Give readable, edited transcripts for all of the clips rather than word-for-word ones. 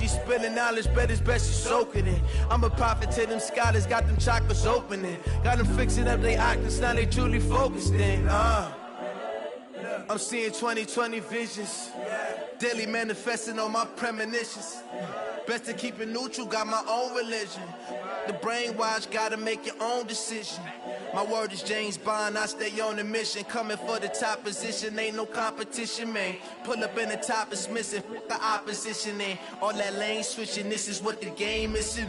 OG spilling knowledge, bet it's best you soak it in. I'm a prophet to them scholars, got them chakras opening. Got them fixing up they octaves, now they truly focused in. I'm seeing 2020 visions, daily manifesting on my premonitions. Best to keep it neutral, got my own religion. The brainwash, gotta make your own decision. My word is James Bond, I stay on a mission. Coming for the top position, ain't no competition, man. Pull up in the top, it's missing, the opposition ain't. All that lane switching, this is what the game is.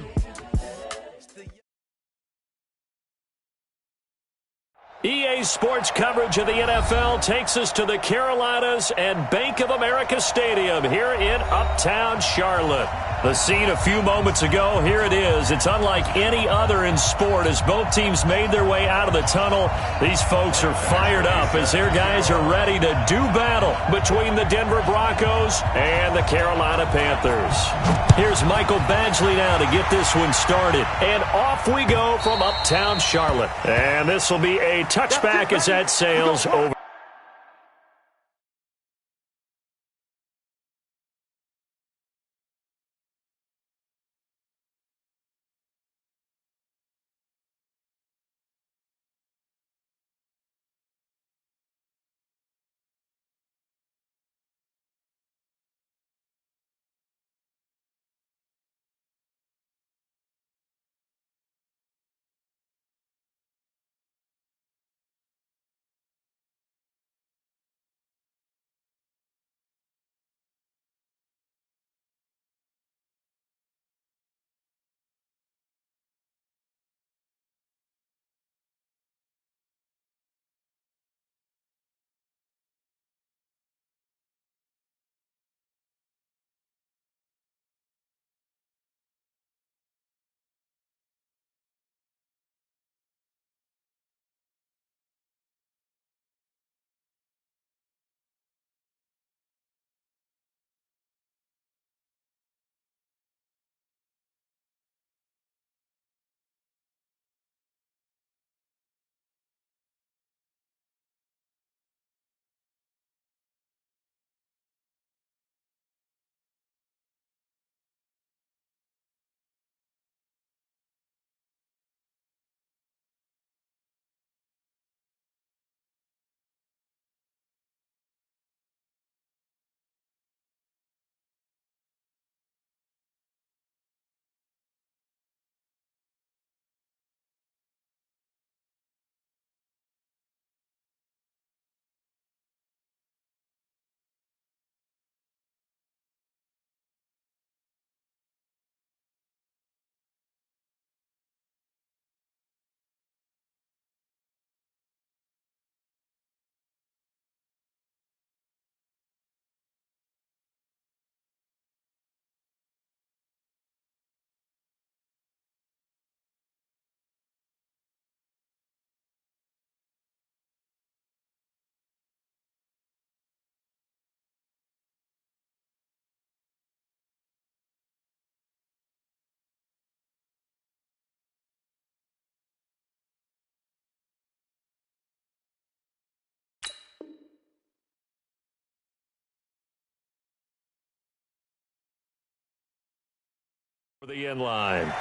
EA Sports coverage of the NFL takes us to the Carolinas and Bank of America Stadium here in Uptown Charlotte. The scene a few moments ago, here it is. It's unlike any other in sport as both teams made their way out of the tunnel. These folks are fired up as their guys are ready to do battle between the Denver Broncos and the Carolina Panthers. Here's Michael Badgley now to get this one started. And off we go from Uptown Charlotte. And this will be a touchback as that sails over. For the end line.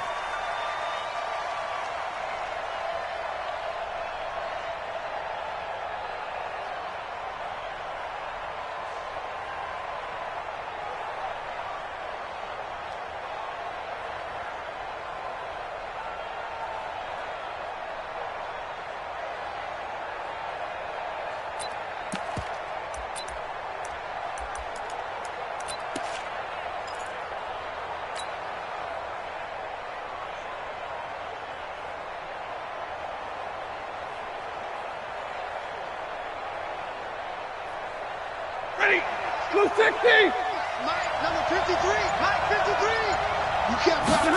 Blue 60! Mike, number 53! Mike, 53! You can't block him.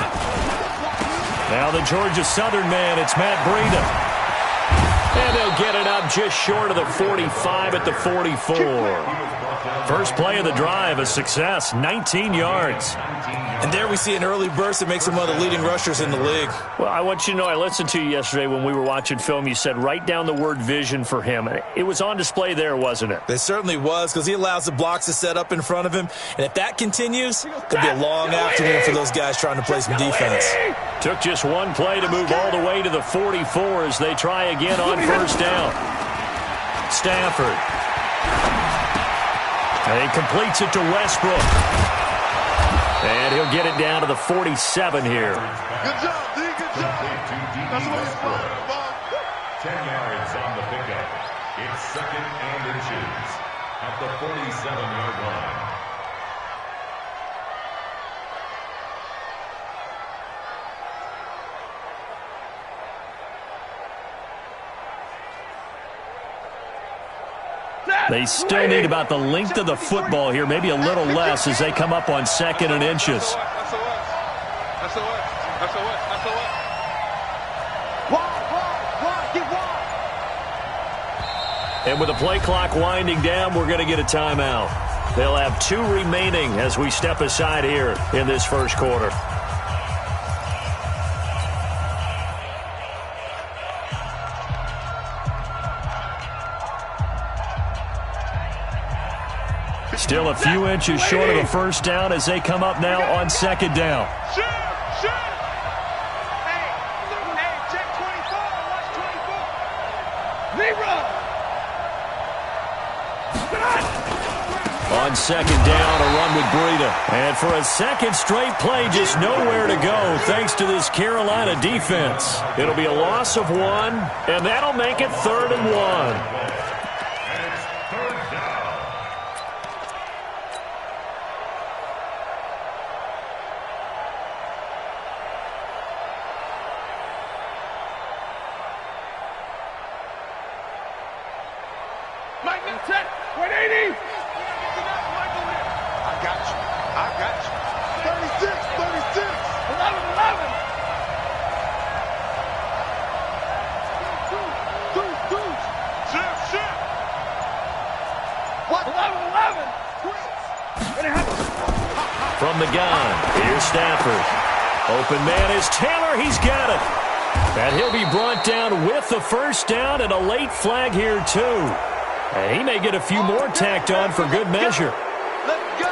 Now the Georgia Southern man, it's Matt Breida. And they'll get it up just short of the 45 at the 44. First play of the drive, a success, 19 yards. And there we see an early burst that makes him one of the leading rushers in the league. Well, I want you to know, I listened to you yesterday when we were watching film. You said write down the word vision for him. It was on display there, wasn't it? It certainly was, because he allows the blocks to set up in front of him. And if that continues, it could be a long afternoon for those guys trying to play some defense. Took just one play to move all the way to the 44 as they try again on first down. Stafford. And he completes it to Westbrook. And he'll get it down to the 47 here. Good job, D. Good job. That's what it's for. 10 yards on the pickup. It's second and inches at the 47-yard line. They still need about the length of the football here, maybe a little less as they come up on second and inches. That's a what? And with the play clock winding down, we're going to get a timeout. They'll have 2 remaining as we step aside here in this first quarter. Still a few inches short of a first down as they come up now on second down. Shoot! Hey, check 24. Watch 24. Leroy! On second down, a run with Breida. And for a second straight play, just nowhere to go thanks to this Carolina defense. It'll be a loss of 1, and that'll make it 3rd and 1. Mike, check. 180. I got you. 36. 11. Two. Shift. What? 11. From the gun, here's Stafford. Open man is Taylor. He's got it. And he'll be brought down with the first down and a late flag here, too. And he may get a few more tacked on for good measure. Let's go.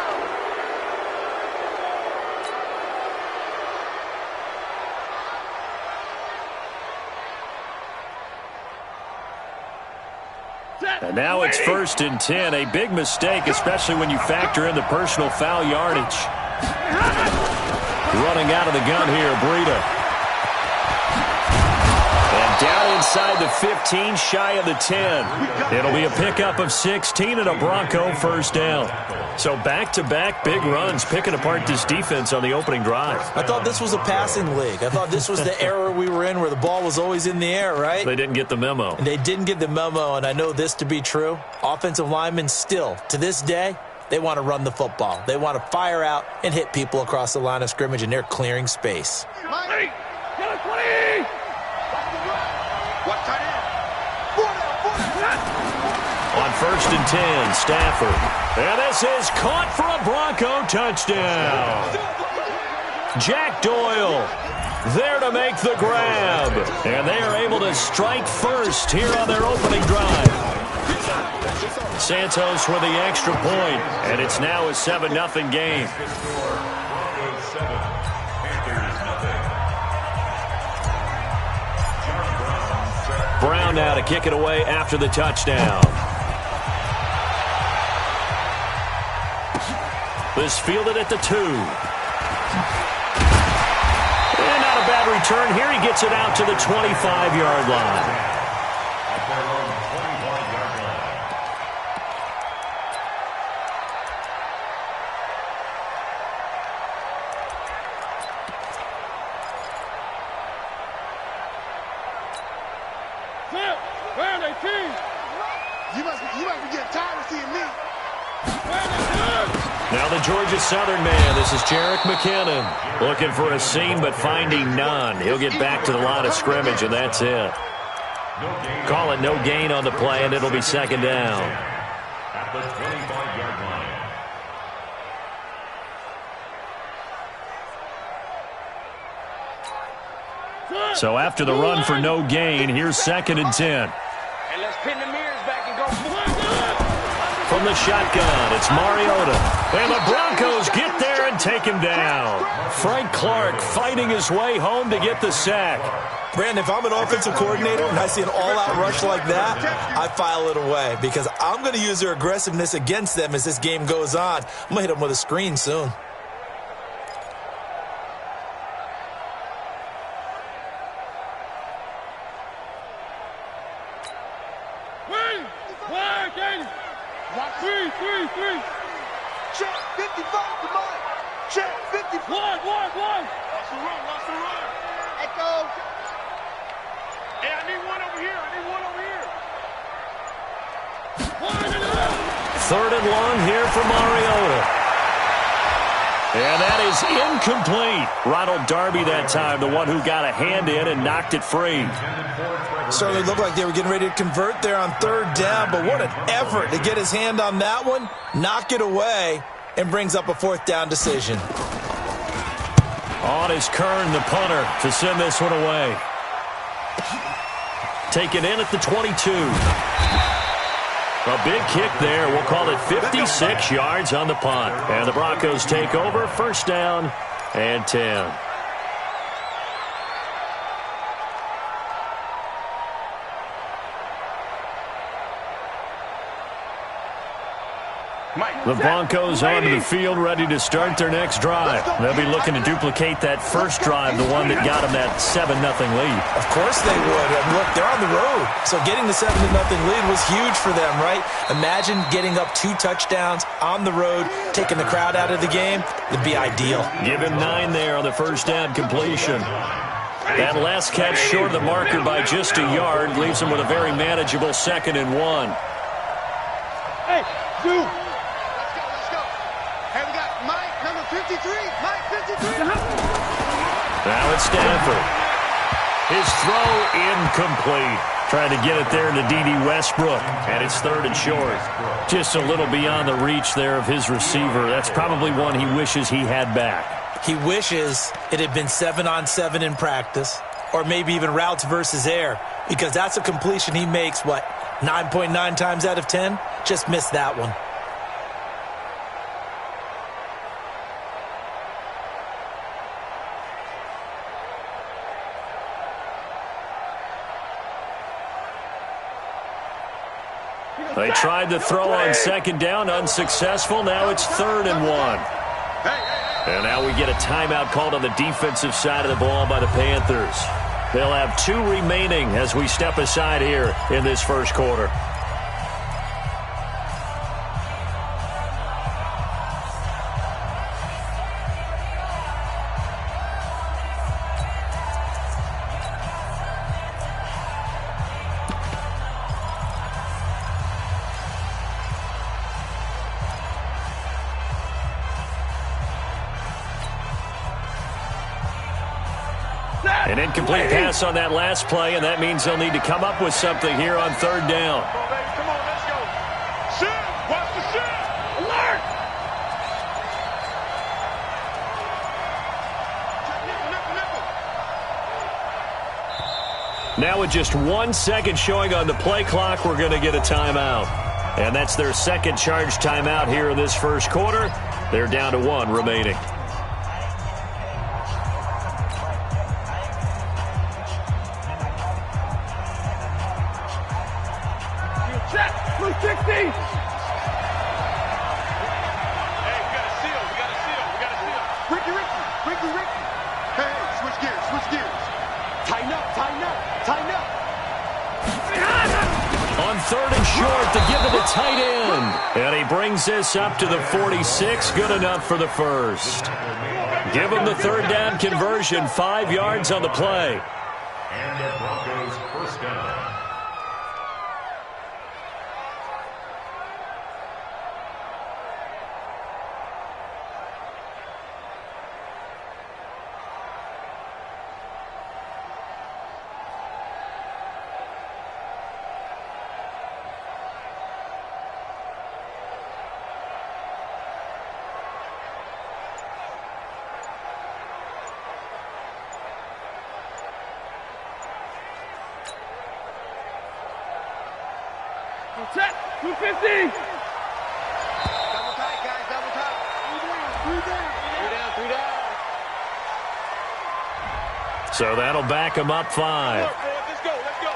And now it's 1st and 10. A big mistake, especially when you factor in the personal foul yardage. Running out of the gun here, Breida. And down inside the 15, shy of the 10. It'll be a pickup of 16 and a Bronco first down. So back-to-back big runs, picking apart this defense on the opening drive. I thought this was a passing league. I thought this was the era we were in where the ball was always in the air, right? They didn't get the memo. And they didn't get the memo, and I know this to be true. Offensive linemen still, to this day, they want to run the football. They want to fire out and hit people across the line of scrimmage, and they're clearing space. Mike, get a 20. What tight end? 40. On 1st and 10, Stafford. And this is caught for a Bronco touchdown. Jack Doyle there to make the grab. And they are able to strike first here on their opening drive. Santos with the extra point, and it's now a 7-0 game. Brown now to kick it away after the touchdown. This fielded at the 2. And not a bad return here. He gets it out to the 25-yard line. Where are they, team? You must be getting tired of seeing me. Now the Georgia Southern man, this is Jerick McKinnon. Looking for a seam, but finding none. He'll get back to the line of scrimmage, and that's it. Call it no gain on the play, and it'll be second down. At the 25-yard line. So after the run for no gain, here's 2nd and 10. And let's pin the mirrors back and go. From the shotgun, it's Mariota. And the Broncos get there and take him down. Frank Clark fighting his way home to get the sack. Brandon, if I'm an offensive coordinator and I see an all-out rush like that, I file it away because I'm going to use their aggressiveness against them as this game goes on. I'm going to hit them with a screen soon. Check 55 to mine. Check 55. One. Lost the run. Echo. Hey, I need one over here. 3rd and long here for Mariota. And that is incomplete. Ronald Darby that time, the one who got a hand in and knocked it free. Certainly looked like they were getting ready to convert there on 3rd down, but what an effort to get his hand on that one, knock it away, and brings up a 4th down decision. On is Kern, the punter, to send this one away. Taken in at the 22. A big kick there. We'll call it 56 yards on the punt. And the Broncos take over, 1st down and 10. The Broncos onto the field ready to start their next drive. They'll be looking to duplicate that first drive, the one that got them that 7-0 lead. Of course they would. Look, they're on the road. So getting the 7-0 lead was huge for them, right? Imagine getting up 2 touchdowns on the road, taking the crowd out of the game. It'd be ideal. Give him 9 there on the 1st down completion. That last catch short of the marker by just a yard leaves him with a very manageable 2nd and 1. Hey, dude. Hey, we got Mike, number 53. Mike, 53. Now it's Stanford. His throw incomplete. Trying to get it there to D.D. Westbrook. And it's 3rd and short. Just a little beyond the reach there of his receiver. That's probably one he wishes he had back. He wishes it had been 7-on-7 in practice, or maybe even routes versus air, because that's a completion he makes, 9.9 times out of 10? Just missed that one. They tried to throw on 2nd down, unsuccessful. Now it's 3rd and 1. And now we get a timeout called on the defensive side of the ball by the Panthers. They'll have 2 remaining as we step aside here in this first quarter. An incomplete pass on that last play, and that means they'll need to come up with something here on 3rd down. Come on, let's go. Shoot! Watch the shoot! Alert! Now with just 1 second showing on the play clock, we're going to get a timeout. And that's their 2nd charge timeout here in this first quarter. They're down to 1 remaining. On 3rd and short to give it a tight end. And he brings this up to the 46. Good enough for the 1st. Give him the 3rd down conversion. 5 yards on the play. And the Broncos 1st down. Check. 250. Double tight, guys. Double tight. 3 down. 3 down. So that'll back him up 5. Let's go. Let's go.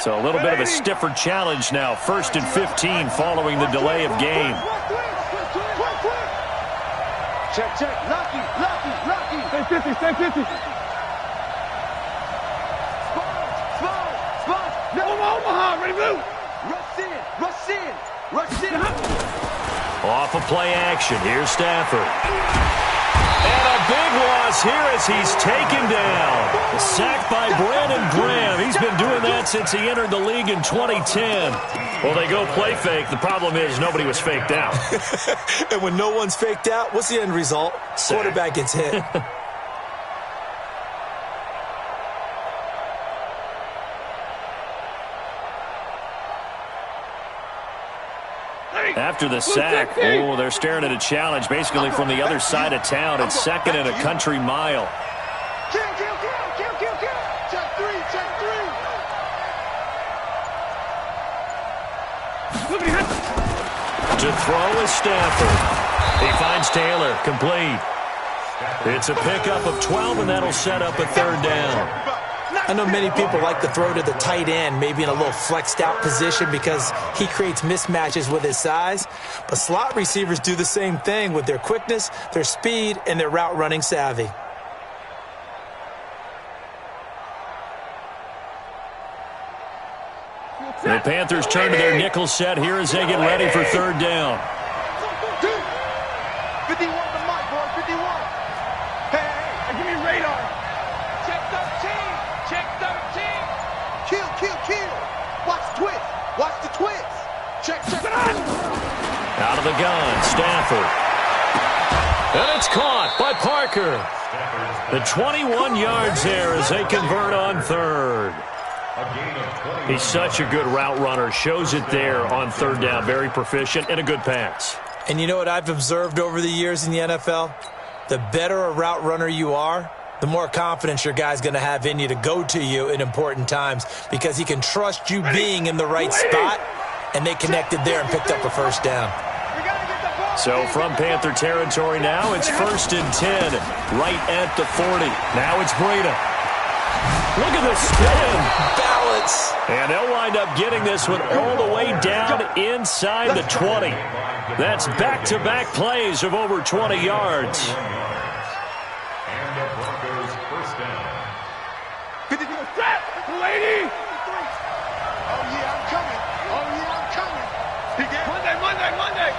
So a little bit of a stiffer challenge now. 1st and 15 following the delay of game. Check. Lucky. Stay 50. Small. No, Omaha, ready to move. Rush in. Off of play action. Here's Stafford. And a big loss here as he's taken down. Sacked by Brandon Graham. He's been doing that since he entered the league in 2010. Well, they go play fake. The problem is nobody was faked out. And when no one's faked out, what's the end result? Quarterback gets hit. After the sack, they're staring at a challenge basically from the other side of town. It's 2nd and a country mile. Kill. Check 3. To throw is Stafford. He finds Taylor, complete. It's a pickup of 12, and that'll set up a 3rd down. I know many people like to throw to the tight end, maybe in a little flexed out position because he creates mismatches with his size. But slot receivers do the same thing with their quickness, their speed, and their route running savvy. The Panthers turn to their nickel set here as they get ready for 3rd down. 51 to Mike, boy. 51. Hey, give me radar. Check 13. Kill. Watch the twist. Check. Out of the gun, Stafford. And it's caught by Parker. The 21 yards there as they convert on 3rd. He's such a good route runner. Shows it there on 3rd down. Very proficient and a good pass. And you know what I've observed over the years in the NFL? The better a route runner you are, the more confidence your guy's going to have in you to go to you in important times because he can trust you being in the right spot, and they connected there and picked up a 1st down. So from Panther territory now, it's 1st and 10, right at the 40. Now it's Breida. Look at the spin. Balance. And they'll wind up getting this one all the way down inside the 20. That's back-to-back plays of over 20 yards. And the Broncos 1st down. 50 to the strap. Lady. Oh, yeah, I'm coming. Monday.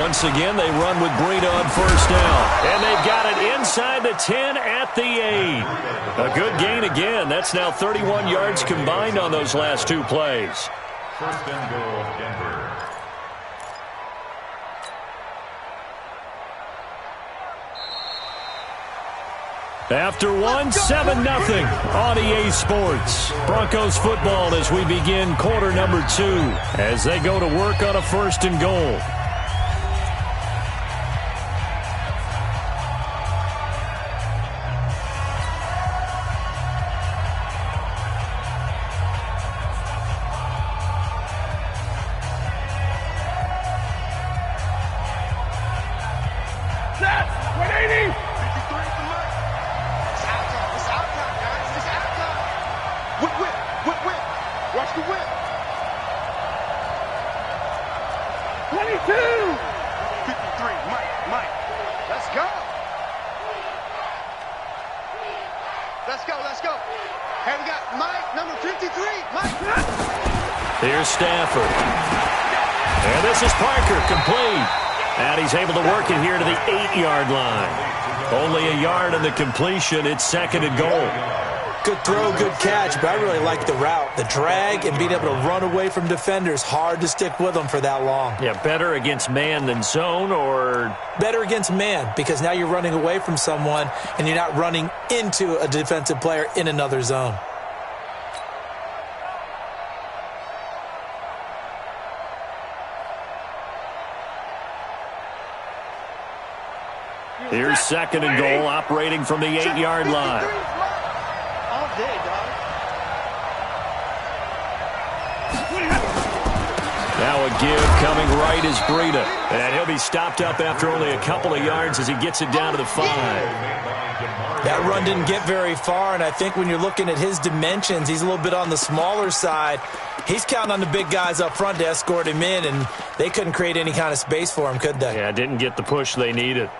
Once again, they run with Breida on 1st down. And they've got it inside the 10 at the 8. A good gain again. That's now 31 yards combined on those last 2 plays. 1st and goal, Denver. After one, 7-0 on EA Sports. Broncos football as we begin quarter number 2 as they go to work on a 1st and goal. Here's Stafford. And this is Parker, complete. And he's able to work it here to the 8-yard line. Only a yard on the completion. It's 2nd and goal. Good throw, good catch, but I really like the route. The drag and being able to run away from defenders. Hard to stick with them for that long. Yeah, better against man than zone, or? Better against man, because now you're running away from someone and you're not running into a defensive player in another zone. Here's second and goal, operating from the 8-yard line. All day, dog. Now a give coming right is Breida. And he'll be stopped up after only a couple of yards as he gets it down to the 5. That run didn't get very far, and I think when you're looking at his dimensions, he's a little bit on the smaller side. He's counting on the big guys up front to escort him in, and they couldn't create any kind of space for him, could they? Yeah, didn't get the push they needed.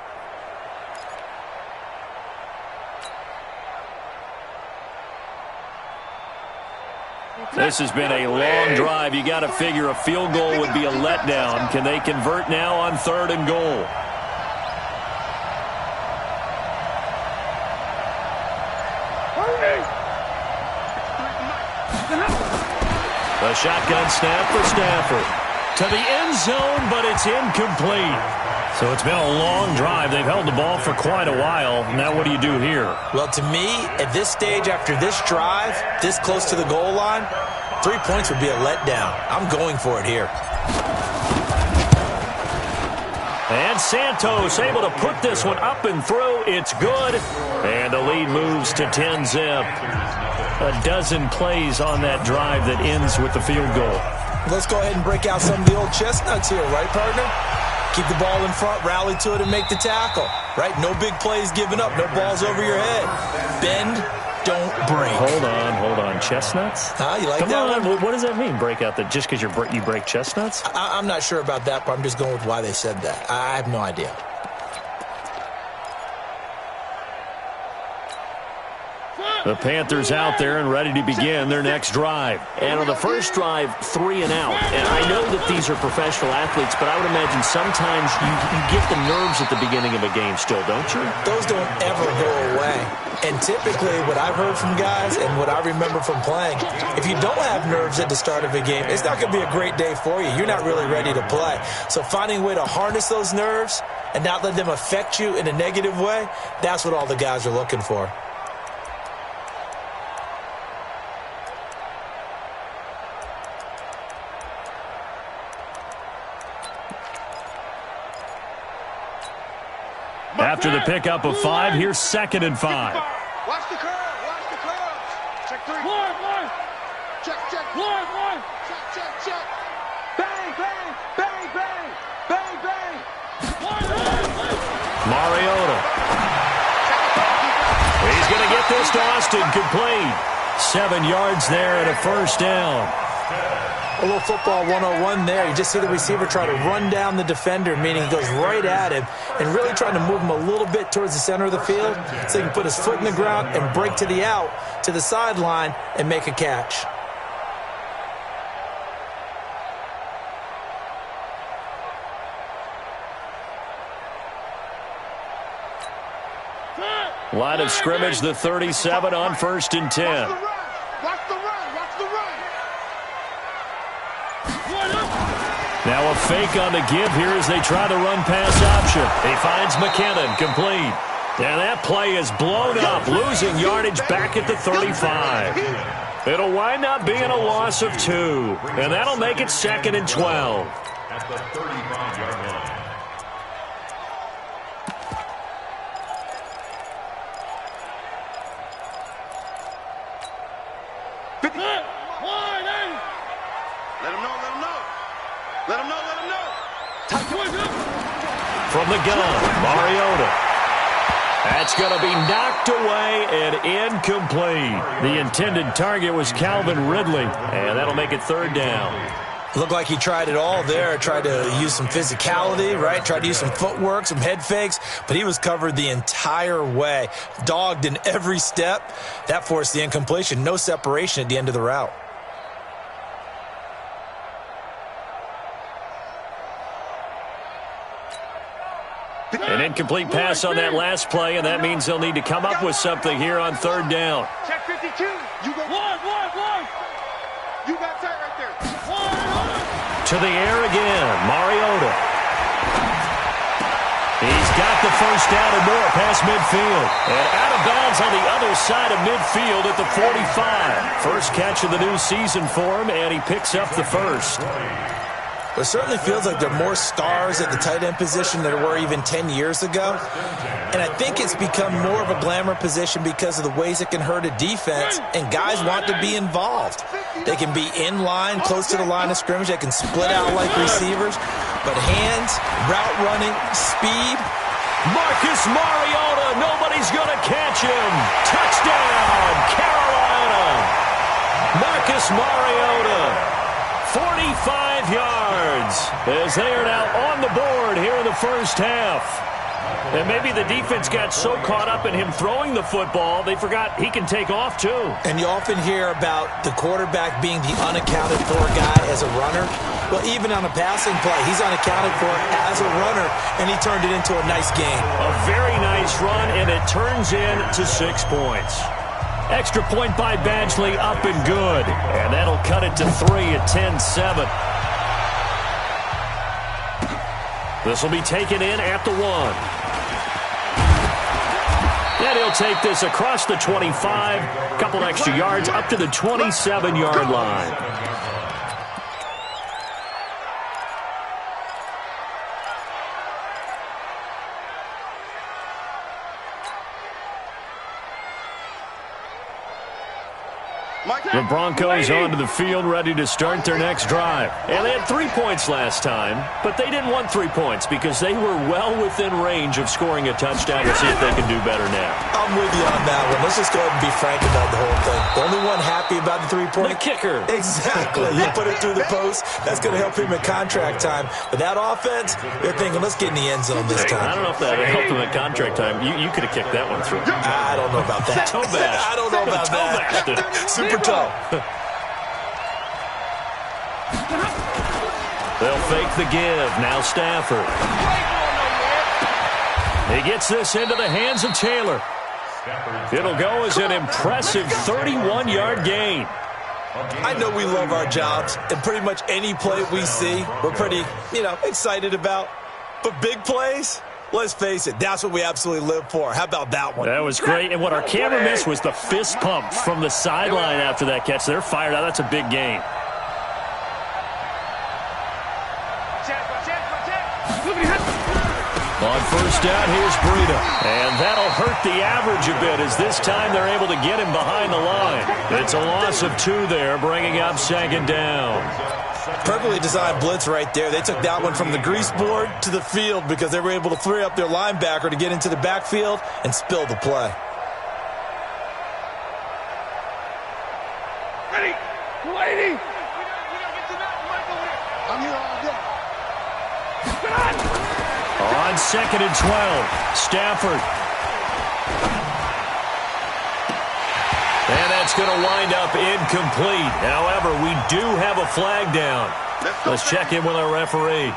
This has been a long drive. You got to figure a field goal would be a letdown. Can they convert now on 3rd and goal? The shotgun snap for Stafford. To the end zone, but it's incomplete. So it's been a long drive. They've held the ball for quite a while. Now what do you do here? Well, to me, at this stage, after this drive, this close to the goal line, 3 points would be a letdown. I'm going for it here. And Santos able to put this one up and through. It's good. And the lead moves to 10-zip. A dozen plays on that drive that ends with the field goal. Let's go ahead and break out some of the old chestnuts here, right, partner? Keep the ball in front, rally to it, and make the tackle, right? No big plays given up, no balls over your head. Bend, don't break. Hold on. Chestnuts? Huh? You like Come that on. one? What does that mean, break out? That just because you break chestnuts? I'm not sure about that, but I'm just going with why they said that. I have no idea. The Panthers out there and ready to begin their next drive. And on the first drive, 3 and out. And I know that these are professional athletes, but I would imagine sometimes you get the nerves at the beginning of a game still, don't you? Those don't ever go away. And typically what I've heard from guys and what I remember from playing, if you don't have nerves at the start of a game, it's not going to be a great day for you. You're not really ready to play. So finding a way to harness those nerves and not let them affect you in a negative way, that's what all the guys are looking for. After the pickup of 5, here's 2nd and 5. Watch the curve. Watch the curve. Check 3. One. Check. One. Check. Bang. Mariota. He's going to get this to Austin, complete. 7 yards there and a first down. A little football 101 there. You just see the receiver try to run down the defender, meaning he goes right at him and really trying to move him a little bit towards the center of the field so he can put his foot in the ground and break to the out, to the sideline, and make a catch. Line of scrimmage, the 37 on 1st and 10. Watch the run. Now a fake on the give here as they try the run pass option. He finds McKinnon, complete. And that play is blown up, losing yardage back at the 35. It'll wind up being a loss of 2, and that'll make it 2nd and 12. At the 35-yard line. From the gun, Mariota. That's going to be knocked away and incomplete. The intended target was Calvin Ridley, and that'll make it 3rd down. Looked like he tried it all there, tried to use some physicality, right? Tried to use some footwork, some head fakes, but he was covered the entire way. Dogged in every step. That forced the incompletion. No separation at the end of the route. An incomplete pass on that last play, and that means they'll need to come up with something here on 3rd down. Check 52. You got one. You got tight right there. To the air again, Mariota. He's got the first down and more past midfield. And out of bounds on the other side of midfield at the 45. First catch of the new season for him, and he picks up the first. but it certainly feels like there are more stars at the tight end position than there were even 10 years ago. And I think it's become more of a glamour position because of the ways it can hurt a defense, and guys want to be involved. They can be in line, close to the line of scrimmage. They can split out like receivers. But hands, route running, speed. Marcus Mariota, nobody's going to catch him. Touchdown, Carolina. Marcus Mariota, 45 yards, as they are now on the board here in the first half. And maybe the defense got so caught up in him throwing the football, they forgot he can take off too. And you often hear about the quarterback being the unaccounted for guy as a runner. Well, even on a passing play, he's unaccounted for as a runner, and he turned it into a nice game. A very nice run, and it turns into 6 points. Extra point by Badgley, up and good. And that'll cut it to 3 at 10-7. This will be taken in at the 1. And he'll take this across the 25. Couple extra yards up to the 27-yard line. The Broncos onto the field, ready to start their next drive. And they had 3 points last time, but they didn't want 3 points because they were well within range of scoring a touchdown to see if they can do better now. I'm with you on that one. Let's just go ahead and be frank about the whole thing. The only one happy about the 3-point? The kicker. Exactly. You put it through the post. That's going to help him at contract time. But that offense, they're thinking, let's get in the end zone this time. I don't know if that helped him at contract time. You could have kicked that one through. I don't know about that. Toe bash. I don't know about that. Super toe. They'll fake the give. Now Stafford. He gets this into the hands of Taylor. It'll go as an impressive 31-yard gain. I know we love our jobs, and pretty much any play we see, we're pretty, excited about. But big plays, let's face it, that's what we absolutely live for. How about that one? That was great, and what our camera missed was the fist pump from the sideline after that catch. They're fired out. That's a big gain. On first down, here's Breida. And that'll hurt the average a bit as this time they're able to get him behind the line. It's a loss of 2 there, bringing up 2nd down. Perfectly designed blitz right there. They took that one from the grease board to the field because they were able to free up their linebacker to get into the backfield and spill the play. Ready? Lady! I'm here all day. On 2nd and 12, Stafford. And that's going to wind up incomplete. However, we do have a flag down. Let's check in with our referee.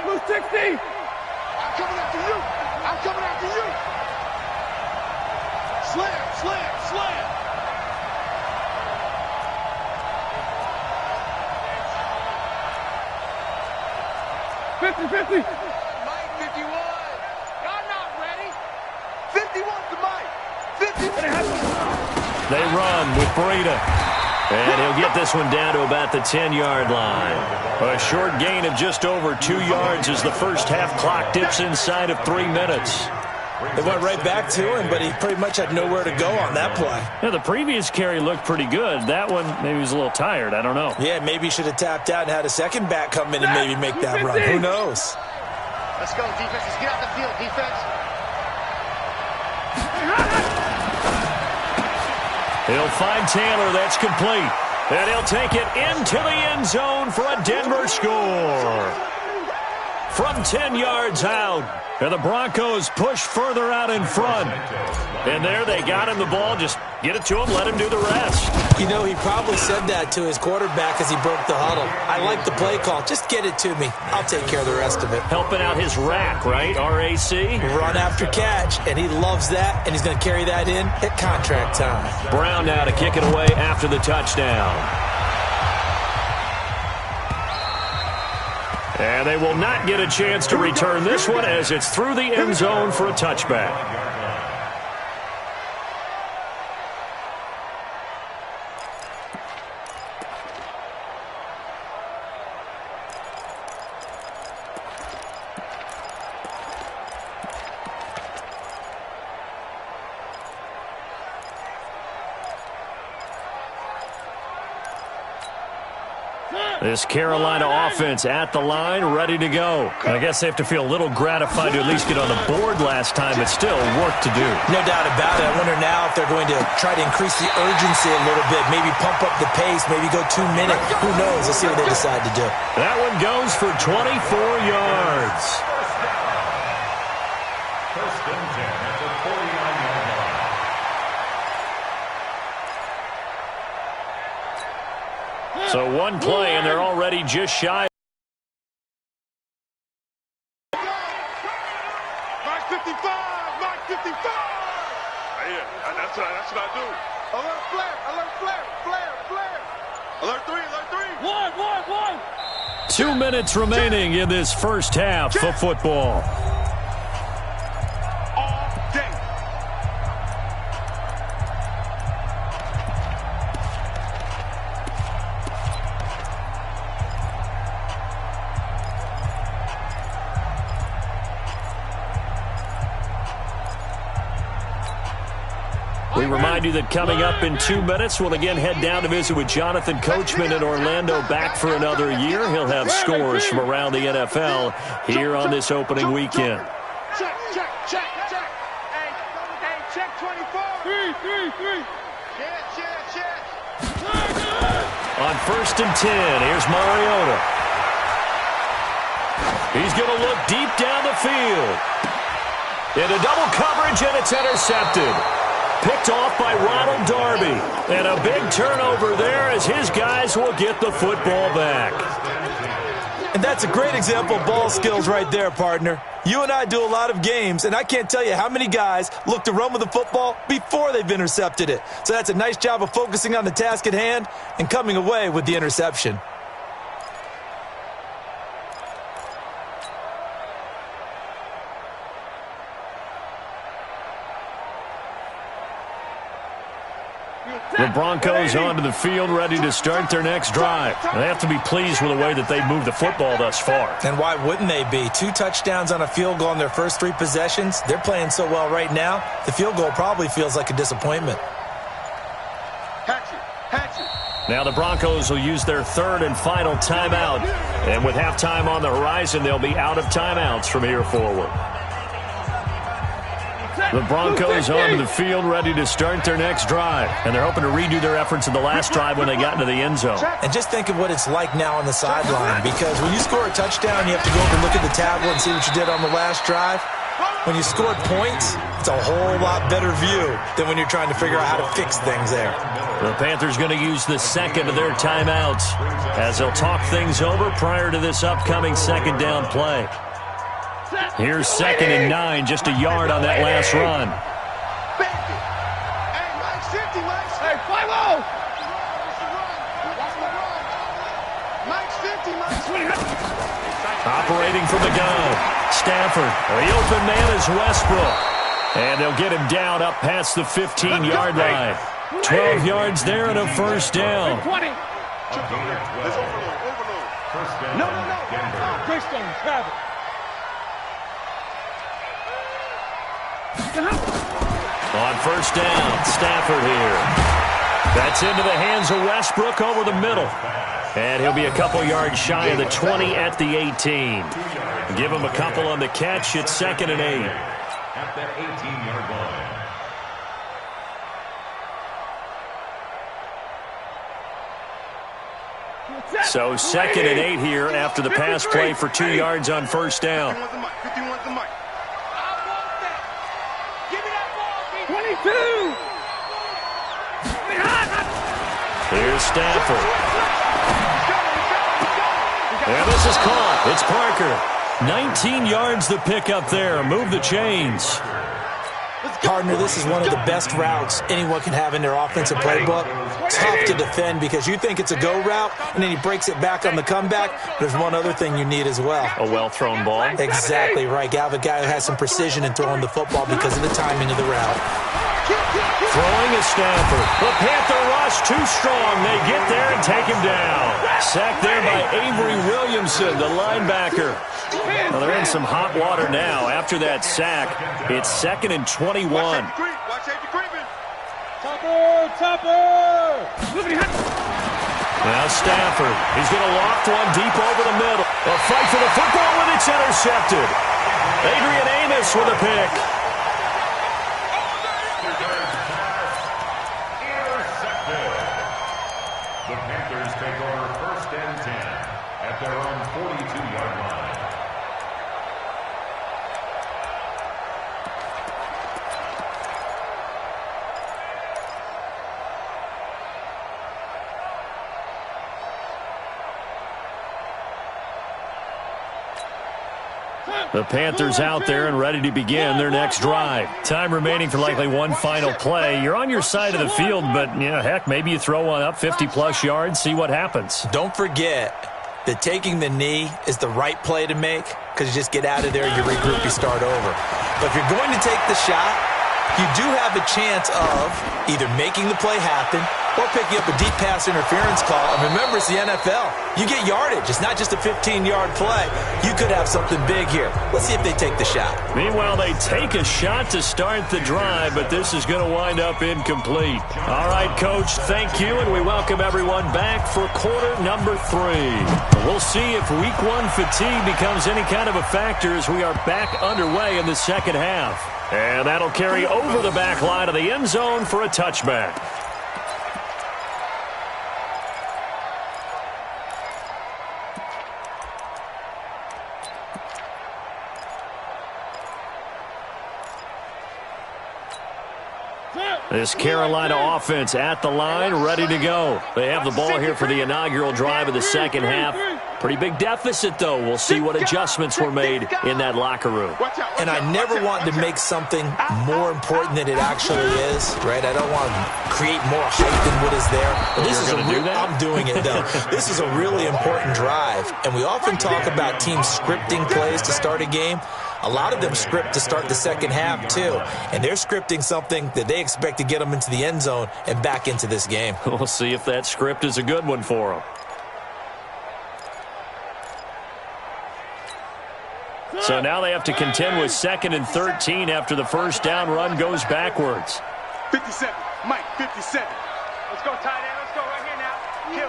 Blue 60! I'm coming after you! I'm coming after you! Slam, slam, slam! Mike 51! Y'all not ready? 51 to Mike! 50! They run with Breida. And he'll get this one down to about the 10-yard line. A short gain of just over 2 yards as the first half clock dips inside of 3 minutes. They went right back to him, but he pretty much had nowhere to go on that play. Yeah, the previous carry looked pretty good. That one, maybe he was a little tired. I don't know. Yeah, maybe he should have tapped out and had a second back come in and maybe make that run. Who knows? Let's go, defense. Let's get out the field, defense. He'll find Taylor. That's complete. And he'll take it into the end zone for a Denver score. From 10 yards out. And the Broncos push further out in front. And there they got him the ball. Just get it to him. Let him do the rest. You know, he probably said that to his quarterback as he broke the huddle. I like the play call. Just get it to me. I'll take care of the rest of it. Helping out his rack, right? RAC? Run after catch, and he loves that, and he's going to carry that in at contract time. Brown now to kick it away after the touchdown. And they will not get a chance to return this one as it's through the end zone for a touchback. This Carolina offense at the line, ready to go. I guess they have to feel a little gratified to at least get on the board last time, but still work to do. No doubt about it. I wonder now if they're going to try to increase the urgency a little bit, maybe pump up the pace, maybe go 2 minutes. Who knows? Let's see what they decide to do. That one goes for 24 yards. First and 10 at the 49-yard line. So one play, and they're already just shy. Mark 55! Mark 55! Yeah, that's what I do. Alert flare! Alert flare! Flare! Flare! Alert 3! Alert 3! 2 minutes remaining in this first half of football. All day. We remind you that coming up in 2 minutes, we'll again head down to visit with Jonathan Coachman in Orlando, back for another year. He'll have scores from around the NFL here on this opening weekend. Check, check, check, check. Hey, check 24. 3. Check. On first and 10, here's Mariota. He's going to look deep down the field. Into double coverage, and it's intercepted. Picked off by Ronald Darby. And a big turnover there as his guys will get the football back. And that's a great example of ball skills right there, partner. You and I do a lot of games, and I can't tell you how many guys look to run with the football before they've intercepted it. So that's a nice job of focusing on the task at hand and coming away with the interception. The Broncos onto the field, ready to start their next drive. They have to be pleased with the way that they've moved the football thus far. And why wouldn't they be? 2 touchdowns on a field goal in their first 3 possessions. They're playing so well right now, the field goal probably feels like a disappointment. Now the Broncos will use their third and final timeout. And with halftime on the horizon, they'll be out of timeouts from here forward. The Broncos onto the field, ready to start their next drive. And they're hoping to redo their efforts in the last drive when they got into the end zone. And just think of what it's like now on the sideline, because when you score a touchdown, you have to go up and look at the tablet and see what you did on the last drive. When you scored points, it's a whole lot better view than when you're trying to figure out how to fix things there. The Panthers going to use the second of their timeouts as they'll talk things over prior to this upcoming second down play. Here's 2nd and 9, just a yard on that last run. Operating from the gun, Stafford. The open man is Westbrook. And they'll get him down up past the 15-yard line. 12 yards there and a first down. No. On first down, Stafford here. That's into the hands of Westbrook over the middle. And he'll be a couple yards shy of the 20 at the 18. Give him a couple on the catch. It's 2nd and 8. At the 18-yard line. So 2nd and 8 here after the pass play for 2 yards on first down. 22! Here's Stafford. And this is caught. It's Parker. 19 yards to pick up there. Move the chains. Partner, this is one of the best routes anyone can have in their offensive playbook. Tough to defend because you think it's a go route, and then he breaks it back on the comeback. There's one other thing you need as well. A well-thrown ball. Exactly right. You have a guy who has some precision in throwing the football because of the timing of the route. Throwing is Stafford. The Panther rush too strong. They get there and take him down. Sacked there by Avery Williamson, the linebacker. Well, they're in some hot water now. After that sack, it's 2nd and 21. Watch Avery creeping. Topper. Now Stafford. He's going to loft one deep over the middle. A fight for the football, and it's intercepted. Adrian Amos with a pick. The Panthers take over 1st and 10 at their own 42-yard line. The Panthers out there and ready to begin their next drive. Time remaining for likely one final play. You're on your side of the field, but, heck, maybe you throw one up 50-plus yards, see what happens. Don't forget that taking the knee is the right play to make because you just get out of there, you regroup, you start over. But if you're going to take the shot, you do have a chance of either making the play happen or picking up a deep pass interference call. And remember, it's the NFL. You get yardage. It's not just a 15-yard play. You could have something big here. Let's see if they take the shot. Meanwhile, they take a shot to start the drive, but this is going to wind up incomplete. All right, Coach, thank you, and we welcome everyone back for quarter number 3. We'll see if Week 1 fatigue becomes any kind of a factor as we are back underway in the second half. And that'll carry over the back line of the end zone for a touchback. This Carolina offense at the line, ready to go. They have the ball here for the inaugural drive of the second half. Pretty big deficit, though. We'll see what adjustments were made in that locker room. And I never want to make something more important than it actually is, right? I don't want to create more hype than what is there. But this is I'm doing it, though. This is a really important drive. And we often talk about teams scripting plays to start a game. A lot of them script to start the second half, too. And they're scripting something that they expect to get them into the end zone and back into this game. We'll see if that script is a good one for them. So now they have to contend with 2nd and 13 after the first down run goes backwards. 57. Mike, 57. Let's go, tight end. Let's go right here now. Kill.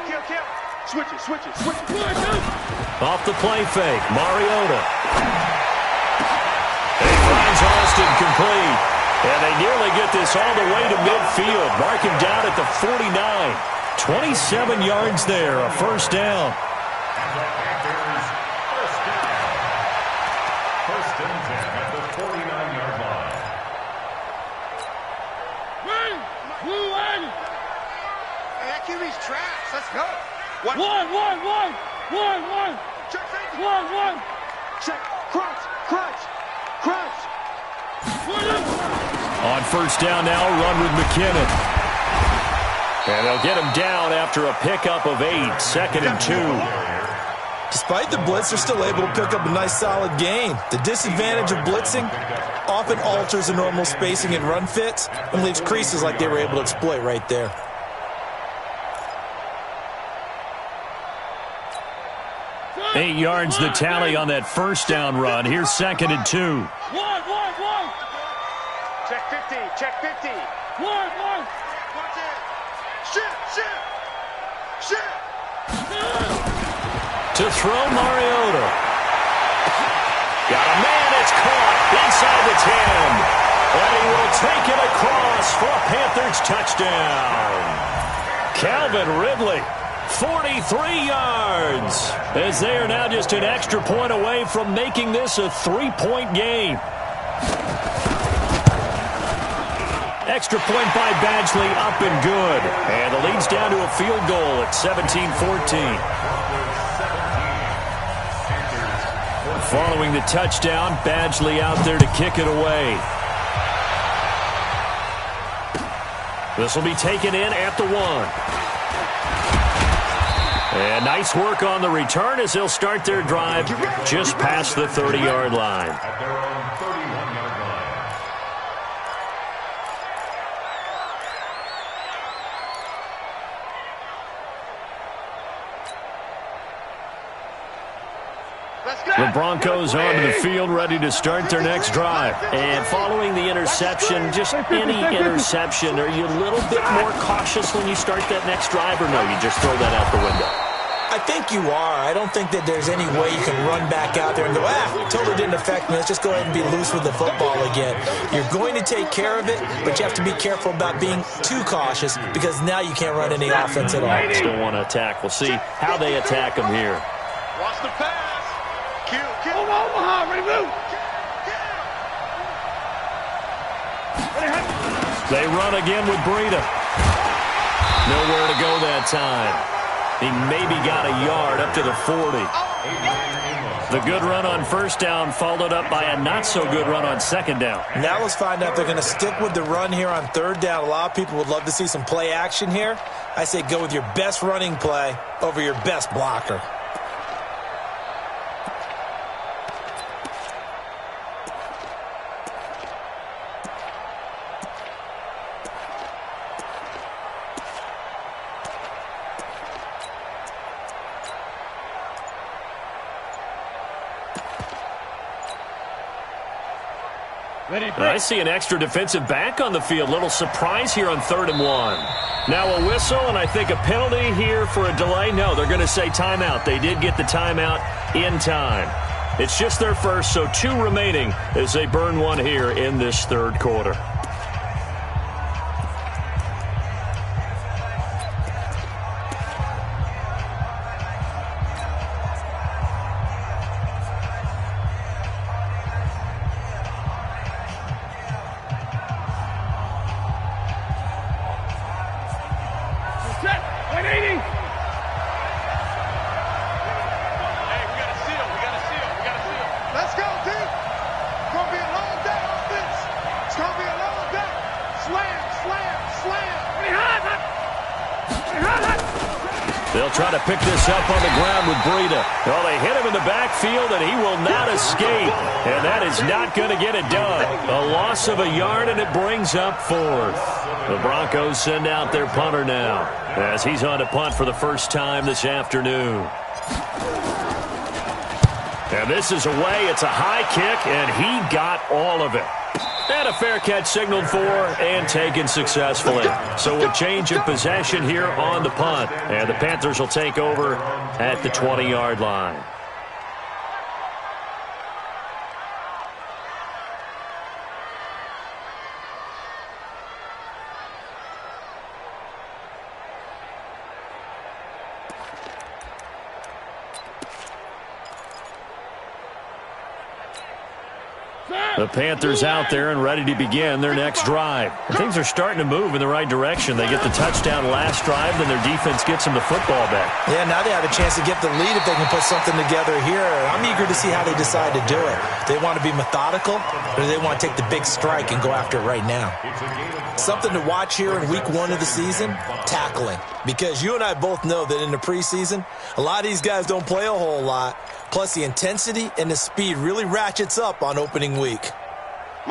Switch it. Off the play fake, Mariota. And he finds Austin complete. And they nearly get this all the way to midfield. Mark him down at the 49. 27 yards there, a first down. First and 10 at the 49-yard line. Hey, that QB's trash. Let's go. One. Check safety. Check. Crunch. On first down now, run with McKinnon. And they'll get him down after a pickup of 8, 2nd and 2. Despite the blitz, they're still able to pick up a nice, solid gain. The disadvantage of blitzing often alters the normal spacing and run fits and leaves creases like they were able to exploit right there. Eight yards the tally on that first down run. Here's 2nd and 2. Check 50. One. Watch it. Shit. To throw Mariota. Got a man, it's caught inside the 10. And he will take it across for a Panthers touchdown. Calvin Ridley, 43 yards. As they are now just an extra point away from making this a 3-point game. Extra point by Badgley, up and good. And the lead's down to a field goal at 17-14. Following the touchdown, Badgley out there to kick it away. This will be taken in at the 1. And nice work on the return as they'll start their drive just past the 30-yard line. At their own 31-yard line. The Broncos onto the field, ready to start their next drive. And following the interception, just any interception, are you a little bit more cautious when you start that next drive, or no, you just throw that out the window? I think you are. I don't think that there's any way you can run back out there and go, totally didn't affect me. Let's just go ahead and be loose with the football again. You're going to take care of it, but you have to be careful about being too cautious because now you can't run any offense at all. Still want to attack. We'll see how they attack them here. Watch the pass. Kill. Omaha, ready, move. They run again with Breida. Nowhere to go that time. He maybe got a yard up to the 40. The good run on first down followed up by a not-so-good run on second down. Now let's find out if they're going to stick with the run here on third down. A lot of people would love to see some play action here. I say go with your best running play over your best blocker. I see an extra defensive back on the field. Little surprise here on 3rd and 1. Now a whistle, and I think a penalty here for a delay. No, they're going to say timeout. They did get the timeout in time. It's just their first, so 2 remaining as they burn one here in this third quarter. They'll try to pick this up on the ground with Breida. Well, they hit him in the backfield, and he will not escape. And that is not going to get it done. A loss of a yard, and it brings up 4th. The Broncos send out their punter now as he's on to punt for the first time this afternoon. And this is away. It's a high kick, and he got all of it. And a fair catch signaled for and taken successfully. So a change of possession here on the punt. And the Panthers will take over at the 20-yard line. The Panthers out there and ready to begin their next drive. And things are starting to move in the right direction. They get the touchdown last drive, then their defense gets them the football back. Yeah, now they have a chance to get the lead if they can put something together here. I'm eager to see how they decide to do it. Do they want to be methodical, or do they want to take the big strike and go after it right now? Something to watch here in week 1 of the season, tackling. Because you and I both know that in the preseason, a lot of these guys don't play a whole lot. Plus, the intensity and the speed really ratchets up on opening week.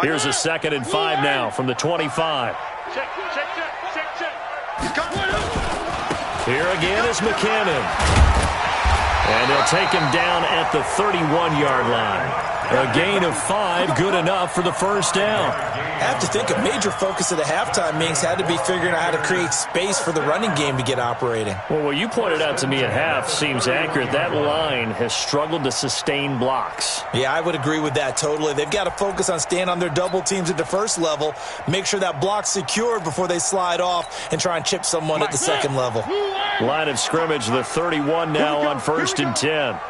Here's a 2nd and 5 now from the 25. Check. Here again is McKinnon. And they'll take him down at the 31-yard line. A gain of 5, good enough for the first down. I have to think a major focus of the halftime meetings had to be figuring out how to create space for the running game to get operating. Well, what you pointed out to me at half seems accurate. That line has struggled to sustain blocks. Yeah, I would agree with that totally. They've got to focus on staying on their double teams at the first level, make sure that block's secured before they slide off and try and chip someone at the second level. Line of scrimmage, the 31 now on 1st and 10.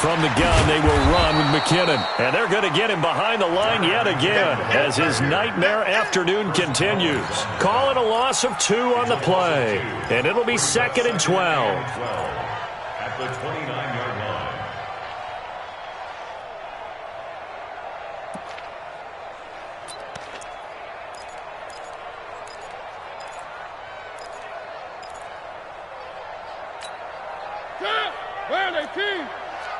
from the gun, they will run with McKinnon. And they're going to get him behind the line yet again as his nightmare afternoon continues. Call it a loss of 2 on the play. And it'll be 2nd and 12. At the 29-yard line. Where are they, team?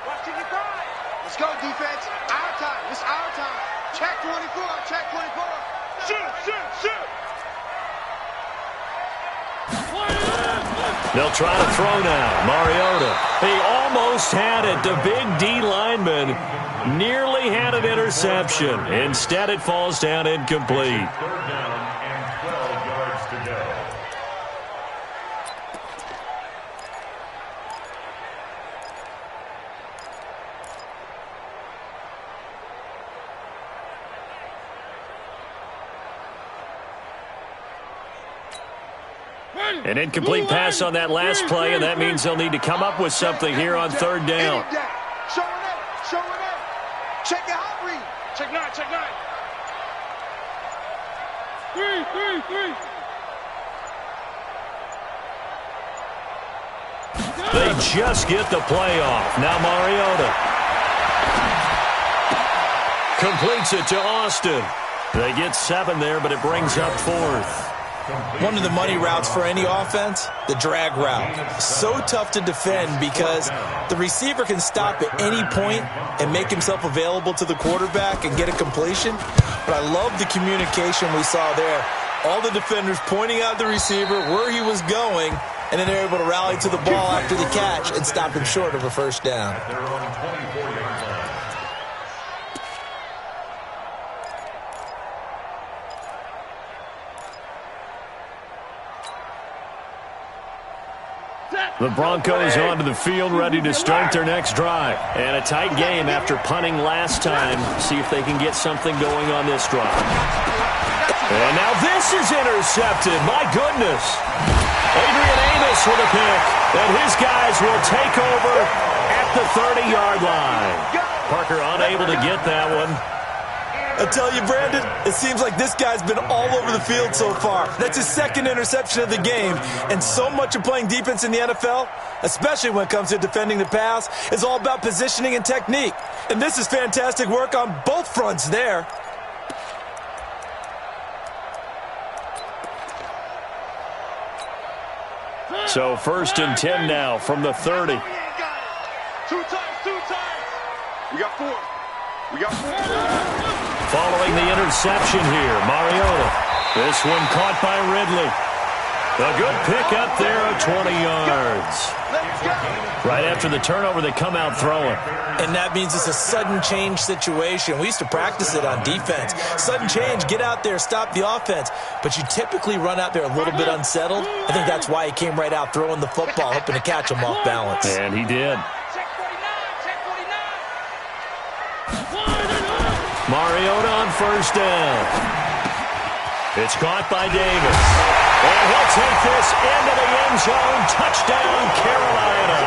Watching you cry. Let's go, defense. Our time. It's our time. Check 24. Check 24. Shoot. They'll try to throw now. Mariota. He almost had it. The big D lineman nearly had an interception. Instead, it falls down incomplete. 3rd down and 12 yards to go. An incomplete pass on that last play, and that means they'll need to come up with something here on 3rd down. Show it. Check your hot read. Check 9. 3. They just get the play off. Now Mariota completes it to Austin. They get 7 there, but it brings up 4th. One of the money routes for any offense, the drag route. So tough to defend because the receiver can stop at any point and make himself available to the quarterback and get a completion. But I love the communication we saw there. All the defenders pointing out the receiver, where he was going, and then they're able to rally to the ball after the catch and stop him short of a 1st down. They're on 24-yard line. The Broncos onto the field, ready to start their next drive. And a tight game after punting last time. See if they can get something going on this drive. And now this is intercepted. My goodness. Adrian Amos with a pick. And his guys will take over at the 30-yard line. Parker unable to get that one. I tell you, Brandon, it seems like this guy's been all over the field so far. That's his 2nd interception of the game. And so much of playing defense in the NFL, especially when it comes to defending the pass, is all about positioning and technique. And this is fantastic work on both fronts there. So 1st and 10 now from the 30. 2 times. We got 4. Following the interception here, Mariota. This one caught by Ridley. A good pick up there of 20 yards. Right after the turnover, they come out throwing. And that means it's a sudden change situation. We used to practice it on defense. Sudden change, get out there, stop the offense. But you typically run out there a little bit unsettled. I think that's why he came right out throwing the football, hoping to catch him off balance. And he did. Mariota on 1st down. It's caught by Davis. And he'll take this into the end zone. Touchdown, Carolina.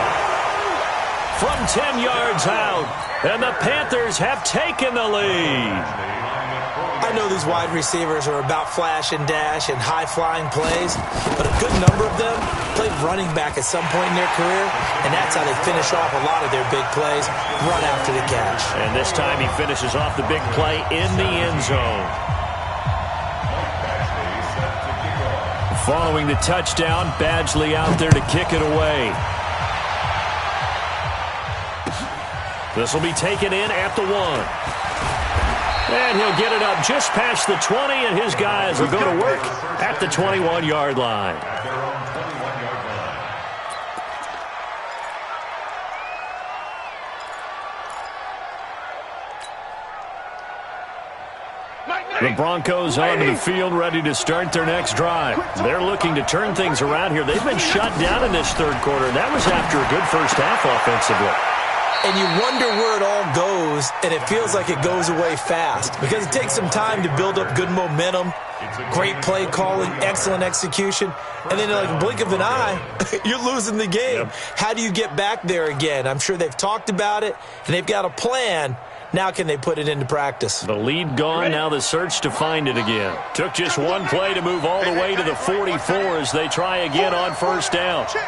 From 10 yards out. And the Panthers have taken the lead. I know these wide receivers are about flash and dash and high-flying plays, but a good number of them played running back at some point in their career, and that's how they finish off a lot of their big plays, run after the catch. And this time he finishes off the big play in the end zone. Following the touchdown, Badgley out there to kick it away. This will be taken in at the 1. And he'll get it up just past the 20, and his guys will go to work at the 21-yard line. At their own 21-yard line. The Broncos onto the field, ready to start their next drive. They're looking to turn things around here. They've been shut down in this 3rd quarter. That was after a good first half offensively. And you wonder where it all goes, and it feels like it goes away fast because it takes some time to build up good momentum, Great play calling, excellent execution, and then in like a blink of an eye, you're losing the game. Yep. How do you get back there again? I'm sure they've talked about it, and they've got a plan. Now can they put it into practice? The lead gone, now the search to find it again. Took just one play to move all the way to the 44 as they try again on first down. Stepping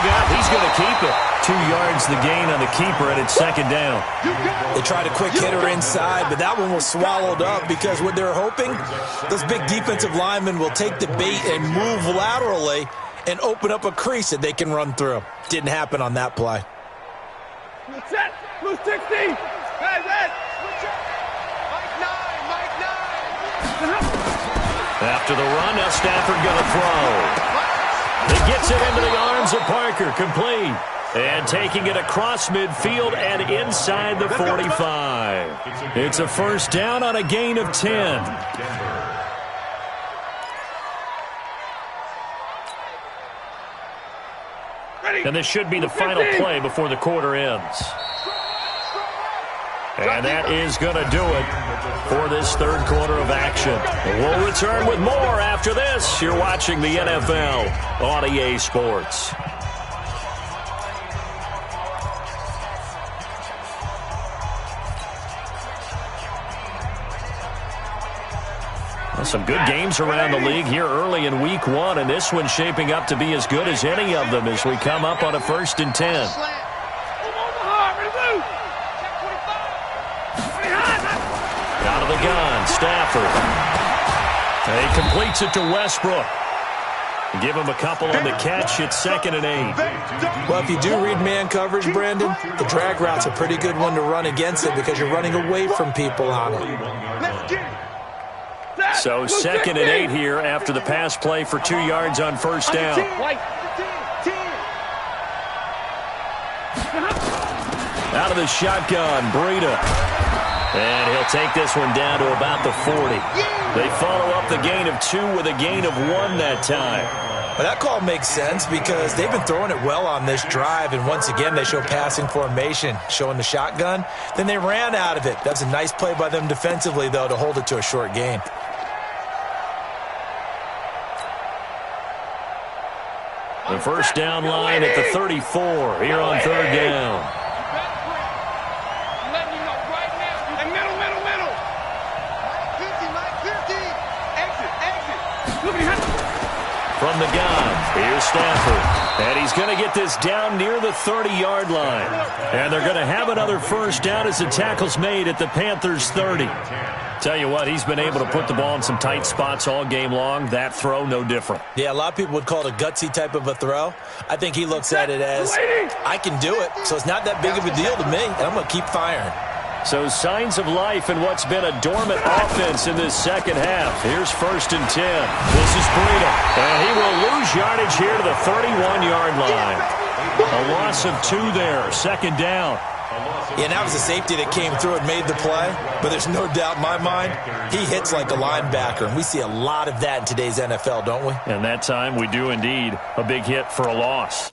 up, he's going to keep it. 2 yards the gain on the keeper, and it's second down. They tried a quick hitter inside, but that one was swallowed up because what they're hoping, those big defensive linemen will take the bait and move laterally and open up a crease that they can run through. Didn't happen on that play. Set, blue 60. Hey, After the run, now Stafford going to throw. He gets it into the arms of Parker, complete. And taking it across midfield and inside the 45. It's a first down on a gain of 10. And this should be the final play before the quarter ends. And that is going to do it for this third quarter of action. We'll return with more after this. You're watching the NFL on EA Sports. Well, some good games around the league here early in week 1, and this one's shaping up to be as good as any of them as we come up on a 1st and 10. Out of the gun, Stafford. He completes it to Westbrook. Give him a couple on the catch. It's 2nd and 8. Well, if you do read man coverage, Brandon, the drag route's a pretty good one to run against it because you're running away from people on it. So 2nd and 8 here after the pass play for 2 yards on first down. Out of the shotgun, Breida. And he'll take this one down to about the 40. They follow up the gain of 2 with a gain of 1 that time. Well, that call makes sense because they've been throwing it well on this drive, and once again they show passing formation, showing the shotgun. Then they ran out of it. That's a nice play by them defensively, though, to hold it to a short gain. The first down line at the 34 here on third down. From the gun, here's Stafford. And he's going to get this down near the 30-yard line. And they're going to have another first down as the tackle's made at the Panthers' 30. Tell you what, he's been able to put the ball in some tight spots all game long. That throw, no different. Yeah, a lot of people would call it a gutsy type of a throw. I think he looks at it as, I can do it, so it's not that big of a deal to me, and I'm going to keep firing. So signs of life in what's been a dormant offense in this second half. Here's 1st and 10. This is Breida. And he will lose yardage here to the 31-yard line. A loss of 2 there. 2nd down. Yeah, and that was a safety that came through and made the play. But there's no doubt in my mind, he hits like a linebacker. And we see a lot of that in today's NFL, don't we? And that time we do indeed. A big hit for a loss.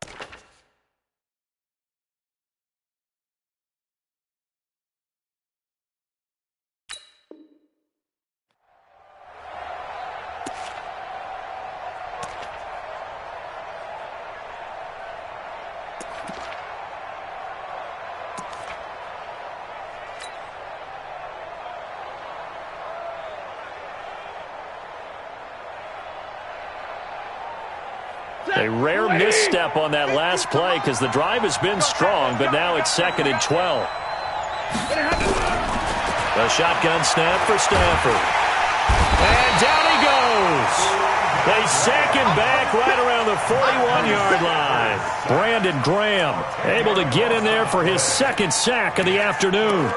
A rare misstep on that last play because the drive has been strong, but now it's 2nd and 12. A shotgun snap for Stafford. And down he goes. They sack him back right around the 41-yard line. Brandon Graham able to get in there for his 2nd sack of the afternoon.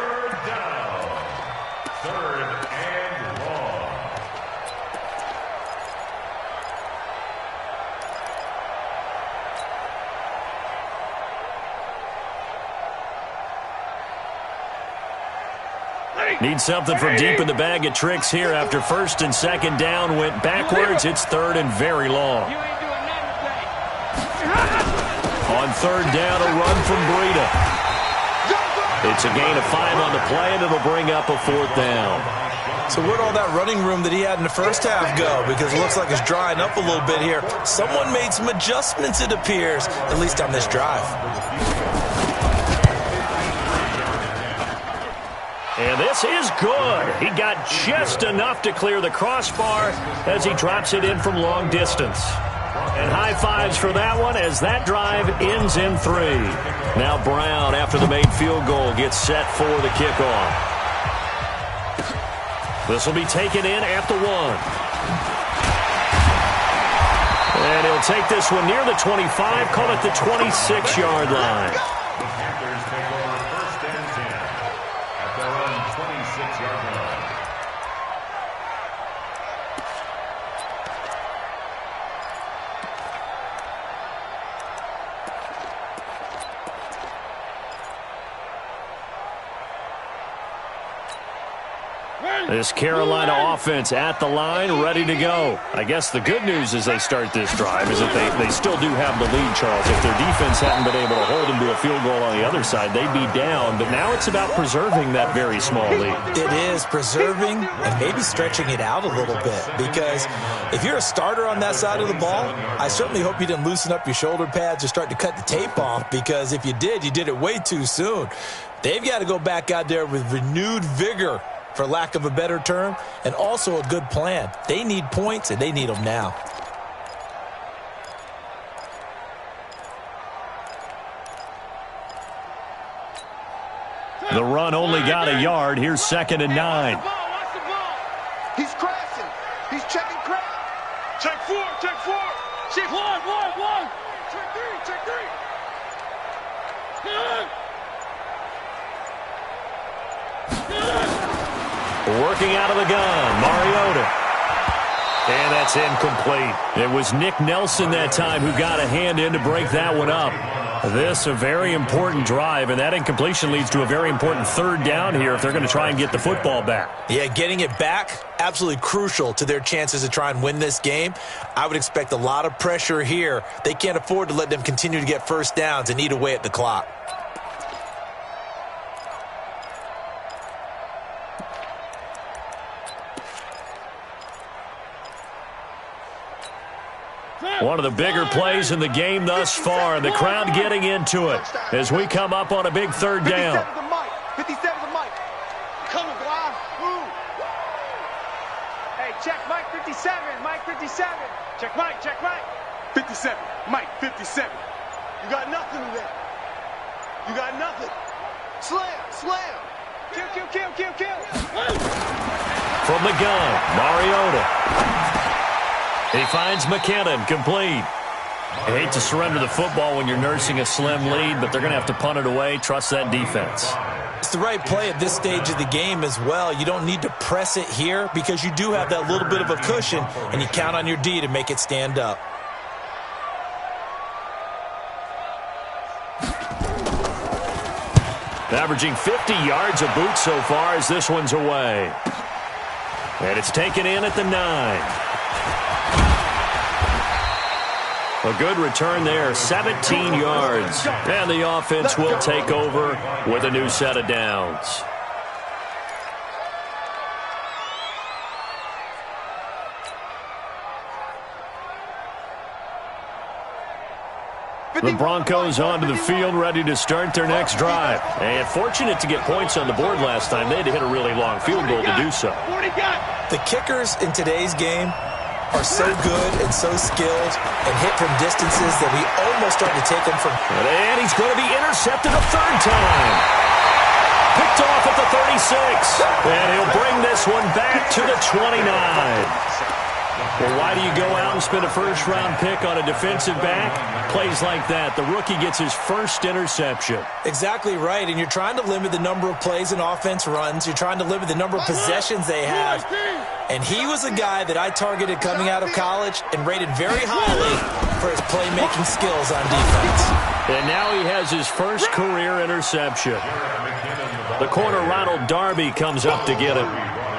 Need something from deep in the bag of tricks here after 1st and 2nd down went backwards. It's 3rd and very long. On 3rd down, a run from Breida. It's a gain of 5 on the play, and it'll bring up a 4th down. So where'd all that running room that he had in the first half go? Because it looks like it's drying up a little bit here. Someone made some adjustments, it appears, at least on this drive. And this is good. He got just enough to clear the crossbar as he drops it in from long distance. And high fives for that one as that drive ends in 3. Now Brown, after the made field goal, gets set for the kickoff. This will be taken in at the 1. And he'll take this one near the 25, call it the 26-yard line. The Panthers take over 1st and 10 at their own 26-yard line. This Carolina offense at the line, ready to go. I guess the good news as they start this drive is that they still do have the lead, Charles. If their defense hadn't been able to hold them to a field goal on the other side, they'd be down. But now it's about preserving that very small lead. It is preserving and maybe stretching it out a little bit. Because if you're a starter on that side of the ball, I certainly hope you didn't loosen up your shoulder pads or start to cut the tape off. Because if you did it way too soon. They've got to go back out there with renewed vigor, for lack of a better term, and also a good plan. They need points, and they need them now. The run only got a yard. Here's 2nd and 9. He's crashing. He's checking crash. Check 4. Check 4. Check 1. Check 3. Check 3. Working out of the gun, Mariota. And that's incomplete. It was Nick Nelson that time who got a hand in to break that one up. This a very important drive, and that incompletion leads to a very important 3rd down here if they're going to try and get the football back. Yeah, getting it back, absolutely crucial to their chances to try and win this game. I would expect a lot of pressure here. They can't afford to let them continue to get 1st downs and eat away at the clock. One of the bigger plays in the game thus far, and the crowd getting into it as we come up on a big 3rd down. 57 to Mike. Coming, Bly. Move. Hey, check Mike 57. Mike 57. Check Mike. 57. Mike 57. You got nothing today. You got nothing. Slam. Kill. From the gun, Mariota. He finds McKinnon, complete. I hate to surrender the football when you're nursing a slim lead, but they're going to have to punt it away. Trust that defense. It's the right play at this stage of the game as well. You don't need to press it here because you do have that little bit of a cushion, and you count on your D to make it stand up. Averaging 50 yards a boot so far as this one's away. And it's taken in at the 9. A good return there, 17 yards. And the offense will take over with a new set of downs. The Broncos onto the field, ready to start their next drive. And fortunate to get points on the board last time. They had to hit a really long field goal to do so. The kickers in today's game are so good and so skilled and hit from distances that we almost start to take them from. And he's going to be intercepted a 3rd time. Picked off at the 36. And he'll bring this one back to the 29. Well, why do you go out and spend a 1st-round pick on a defensive back? Plays like that. The rookie gets his 1st interception. Exactly right, and you're trying to limit the number of plays an offense runs. You're trying to limit the number of possessions they have. And he was a guy that I targeted coming out of college and rated very highly for his playmaking skills on defense. And now he has his 1st career interception. The corner, Ronald Darby, comes up to get him.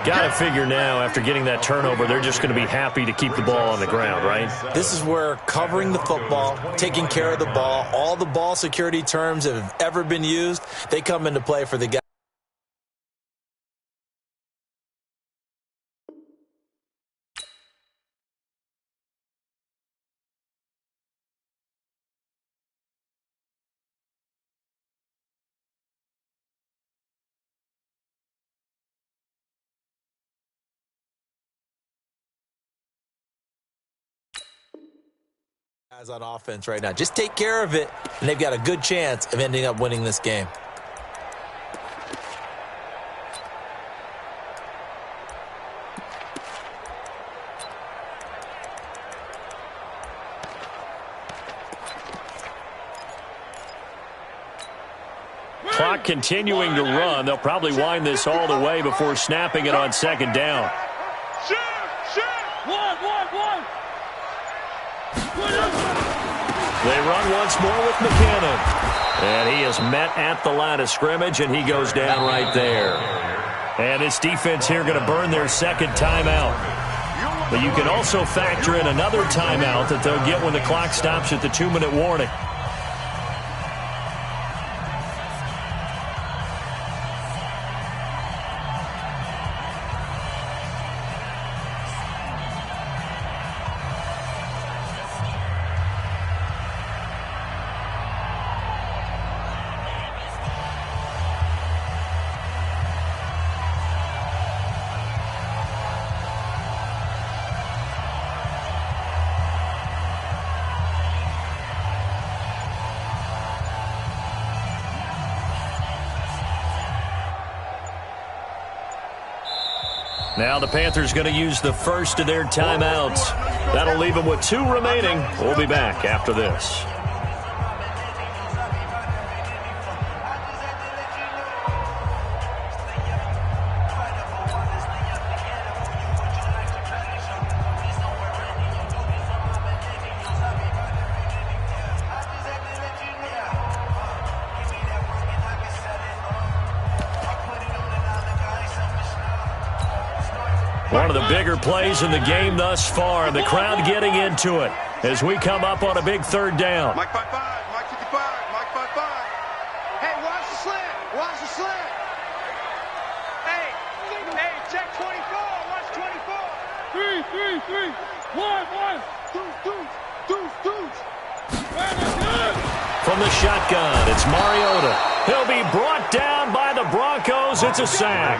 Got to figure now, after getting that turnover, they're just going to be happy to keep the ball on the ground, right? This is where covering the football, taking care of the ball, all the ball security terms that have ever been used, they come into play for the guy. Guys on offense right now. Just take care of it, and they've got a good chance of ending up winning this game. Clock continuing to run. They'll probably wind this all the way before snapping it on second down. They run once more with McKinnon. And he is met at the line of scrimmage, and he goes down right there. And this defense here going to burn their second timeout. But you can also factor in another timeout that they'll get when the clock stops at the 2-minute warning. Now the Panthers going to use the first of their timeouts. That'll leave them with 2 remaining. We'll be back after this. One of the bigger plays in the game thus far. The crowd getting into it as we come up on a big third down. Mike 5-5, Mike 55, Mike 5-5. Hey, watch the slant, watch the slant. Hey, check 24, watch 24. 3, 1, 1. Deuce. From the shotgun, it's Mariota. He'll be brought down by the Broncos. It's a sack.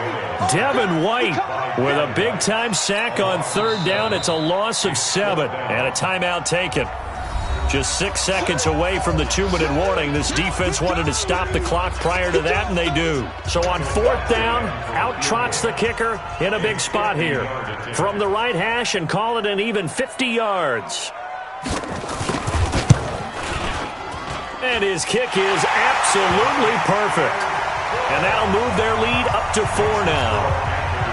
Devin White with a big-time sack on third down. It's a loss of 7 and a timeout taken. Just 6 seconds away from the 2-minute warning. This defense wanted to stop the clock prior to that, and they do. So on 4th down, out trots the kicker in a big spot here. From the right hash, and call it an even 50 yards. And his kick is absolutely perfect. And that'll move their lead up to 4 now.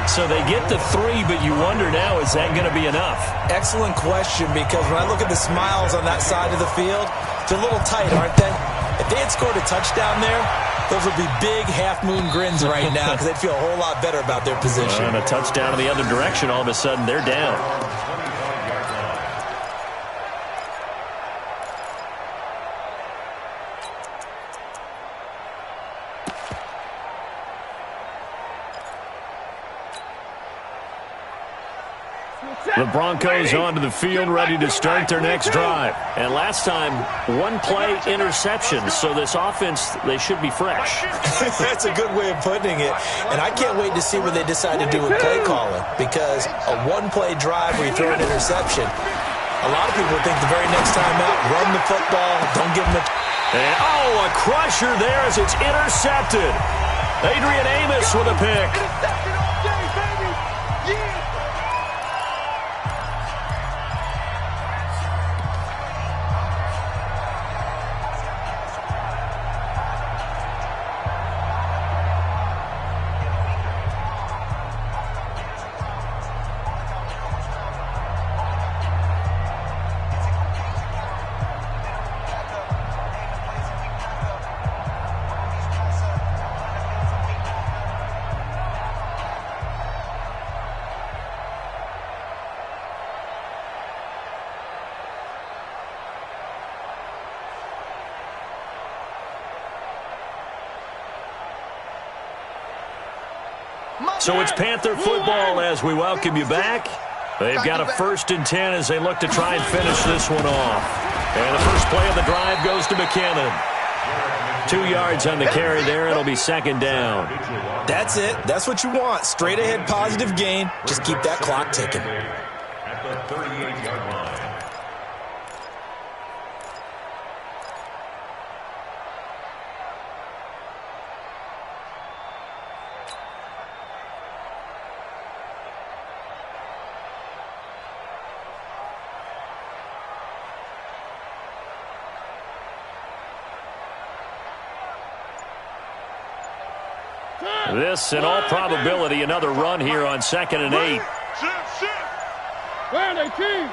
So they get the 3, but you wonder now, is that going to be enough? Excellent question, because when I look at the smiles on that side of the field, they're a little tight, aren't they? If they had scored a touchdown there, those would be big half-moon grins right now, because they'd feel a whole lot better about their position. And a touchdown in the other direction, all of a sudden they're down. The Broncos onto the field, ready to start their next drive. And last time, 1-play interception, so this offense, they should be fresh. That's a good way of putting it. And I can't wait to see what they decide to do with play calling, because a 1-play drive where you throw an interception, a lot of people think the very next time out, run the football, don't give them a... And, a crusher there as it's intercepted. Adrian Amos with a pick. So it's Panther football as we welcome you back. They've got a 1st and 10 as they look to try and finish this one off. And the first play of the drive goes to McKinnon. 2 yards on the carry there. It'll be 2nd down. That's it. That's what you want. Straight ahead positive gain. Just keep that clock ticking. At the 38-yard line. This, in all probability, another run here on 2nd and 8. Where are they, King?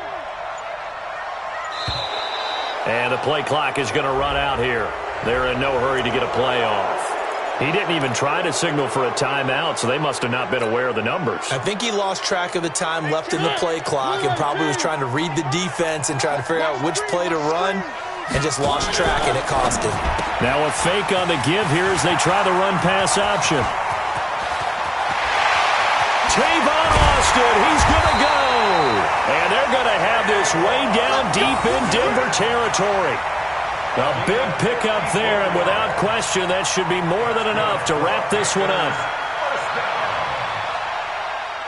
And the play clock is going to run out here. They're in no hurry to get a play off. He didn't even try to signal for a timeout, so they must have not been aware of the numbers. I think he lost track of the time left in the play clock and probably was trying to read the defense and trying to figure out which play to run and just lost track, and it cost him. Now a fake on the give here as they try the run-pass option. Tavon Austin, he's going to go. And they're going to have this way down deep in Denver territory. A big pickup there, and without question, that should be more than enough to wrap this one up.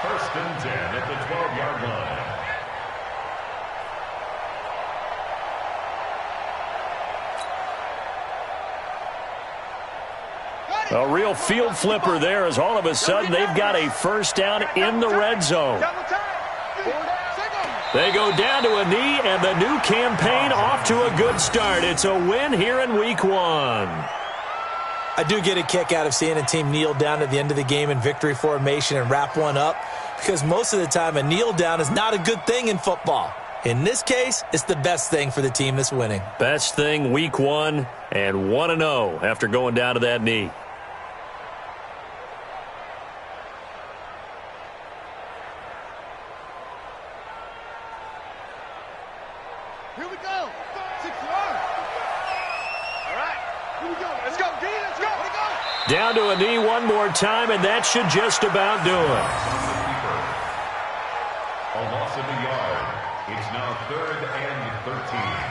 1st and 10 at the 12-yard line. A real field flipper there as all of a sudden they've got a 1st down in the red zone. They go down to a knee, and the new campaign off to a good start. It's a win here in Week 1. I do get a kick out of seeing a team kneel down at the end of the game in victory formation and wrap one up, because most of the time a kneel down is not a good thing in football. In this case, it's the best thing for the team that's winning. Best thing Week 1 and 1-0 after going down to that knee. Here we go. 6 yards. All right. Here we go. Let's go, D. Let's go. Here we go. Down to a knee one more time, and that should just about do it. A loss of a yard. It's now 3rd and 13.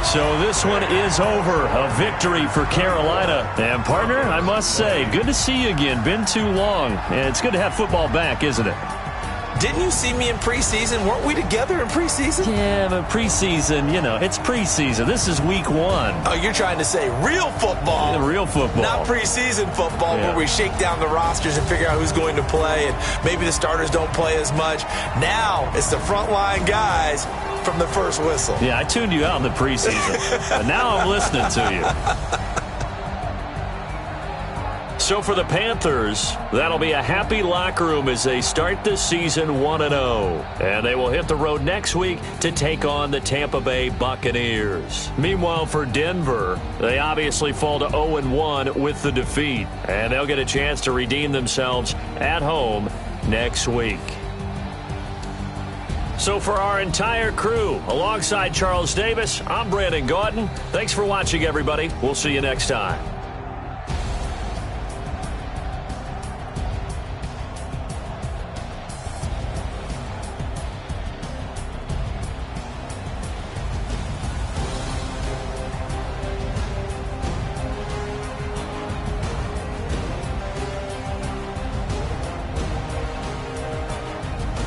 So this one is over. A victory for Carolina. And, partner, I must say, good to see you again. Been too long. And it's good to have football back, isn't it? Didn't you see me in preseason? Weren't we together in preseason? Yeah, but preseason, you know, it's preseason. This is Week 1. Oh, you're trying to say real football. Yeah, real football. Not preseason football where we shake down the rosters and figure out who's going to play, and maybe the starters don't play as much. Now it's the frontline guys from the first whistle. Yeah, I tuned you out in the preseason, but now I'm listening to you. So for the Panthers, that'll be a happy locker room as they start this season 1-0. And they will hit the road next week to take on the Tampa Bay Buccaneers. Meanwhile, for Denver, they obviously fall to 0-1 with the defeat. And they'll get a chance to redeem themselves at home next week. So for our entire crew, alongside Charles Davis, I'm Brandon Gautin. Thanks for watching, everybody. We'll see you next time.